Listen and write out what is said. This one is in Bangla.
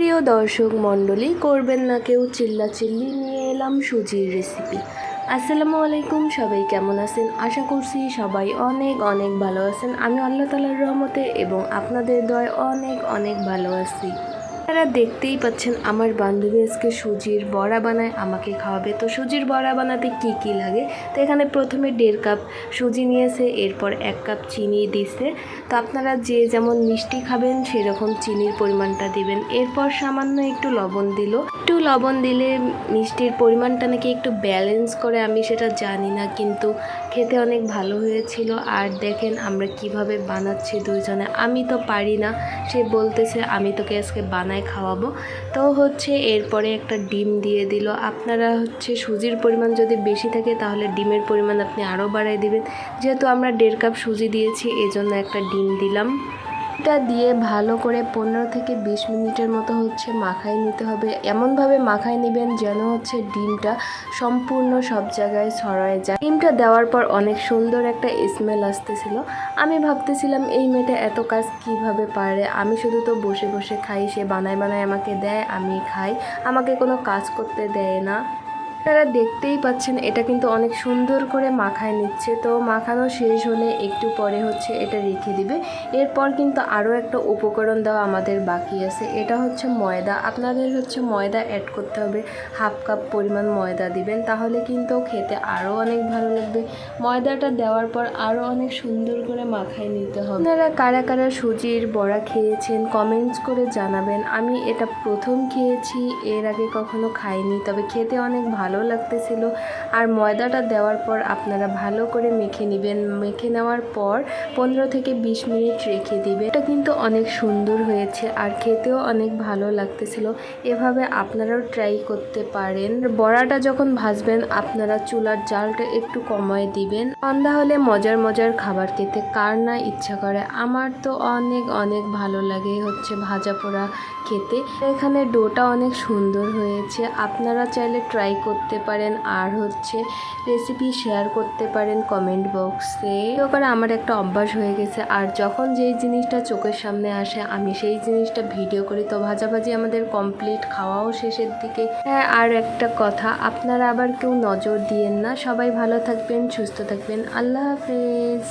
প্রিয় দর্শক মণ্ডলী, করবেন না কেউ চিল্লাচিল্লি, নিয়ে এলাম সুজির রেসিপি। আসসালামু আলাইকুম, সবাই কেমন আছেন? আশা করছি সবাই অনেক অনেক ভালো আছেন। আমি আল্লাহ তাআলার রহমতে এবং আপনাদের দয়ায় অনেক অনেক ভালো আছি। আপনারা দেখতেই পাচ্ছেন আমার বান্ধবী আজকে সুজির বড়া বানায় আমাকে খাওয়াবে। তো সুজির বড়া বানাতে কি কি লাগে, তো এখানে প্রথমে 1.5 কাপ সুজি নিয়েছে, এরপর 1 কাপ চিনি দিছে। তো আপনারা যে যেমন মিষ্টি খাবেন সেরকম চিনির পরিমাণটা দিবেন। এরপর সামান্য একটু লবণ দিল। একটু লবণ দিলে মিষ্টির পরিমাণটা নাকি একটু ব্যালেন্স করে, আমি সেটা জানি না, কিন্তু খেতে অনেক ভালো হয়েছিল। আর দেখেন আমরা কিভাবে বানাচ্ছি দুইজনে, আমি তো পারি না, সে বলতেছে আমি তোকে আজকে বানাই খাওয়াবো। তো এরপরে একটা ডিম দিয়ে দিল। আপনারা সুজির পরিমাণ যদি বেশি থাকে তাহলে ডিমের পরিমাণ আপনি আরও বাড়াই দিবেন। যেহেতু আমরা 1.5 কাপ সুজি দিয়েছি, এজন্য একটা ডিম দিলাম। এটা দিয়ে ভালো করে 15 থেকে 20 মিনিটের মতো মাখায় নিতে হবে। এমনভাবে মাখায় নেবেন যেন ডিমটা সম্পূর্ণ সব জায়গায় ছড়ায় যায়। ডিমটা দেওয়ার পর অনেক সুন্দর একটা স্মেল আসতেছিল। আমি ভাবতেছিলাম এই মেয়েটা এত কাজ কিভাবে পারে, আমি শুধু তো বসে বসে খাই, সে বানায় বানায় আমাকে দেয়, আমি খাই, আমাকে কোনো কাজ করতে দেয় না। আপনারা দেখতেই পাচ্ছেন এটা কিন্তু অনেক সুন্দর করে মাখায় নিচ্ছে। তো মাখানো শেষ হলে একটু পরে এটা রেখে দিবে। এরপর কিন্তু আরও একটা উপকরণ দেওয়া আমাদের বাকি আছে, এটা ময়দা। আপনাদের ময়দা অ্যাড করতে হবে, 1/2 কাপ পরিমাণ ময়দা দিবেন, তাহলে কিন্তু খেতে আরও অনেক ভালো লাগবে। ময়দাটা দেওয়ার পর আরও অনেক সুন্দর করে মাখায় নিতে হবে। আপনারা কারা কারা সুজির বড়া খেয়েছেন কমেন্টস করে জানাবেন। আমি এটা প্রথম খেয়েছি, এর আগে কখনো খাইনি, তবে খেতে অনেক ভালো লাগতেছিল। আর ময়দাটা দেওয়ার পর আপনারা ভালো করে মেখে নেবেন। মেখে নেওয়ার পর 15 থেকে 20 মিনিট রেখে দিবেন। এটা কিন্তু অনেক সুন্দর হয়েছে আর খেতেও অনেক ভালো লাগতেছিল। এভাবে আপনারাও ট্রাই করতে পারেন। বড়াটা যখন ভাজবেন আপনারা চুলার জালটা একটু কমায় দিবেন। সন্ধ্যা হলে মজার মজার খাবার খেতে কার না ইচ্ছা করে, আমার তো অনেক অনেক ভালো লাগে ভাজা পোড়া খেতে। এখানে ডোটা অনেক সুন্দর হয়েছে, আপনারা চাইলে ট্রাই করতে পারেন। আর রেসিপি শেয়ার করতে পারেন কমেন্ট বক্সে। করে আমার একটা অভ্যাস হয়ে গেছে, আর যখন যেই জিনিসটা চোখের সামনে আসে আমি সেই জিনিসটা ভিডিও করি। তো ভাজাভাজি আমাদের কমপ্লিট, খাওয়াও শেষের দিকে। হ্যাঁ, আর একটা কথা, আপনারা আবার কেউ নজর দিয়েন না। সবাই ভালো থাকবেন, সুস্থ থাকবেন। আল্লাহ হাফেজ।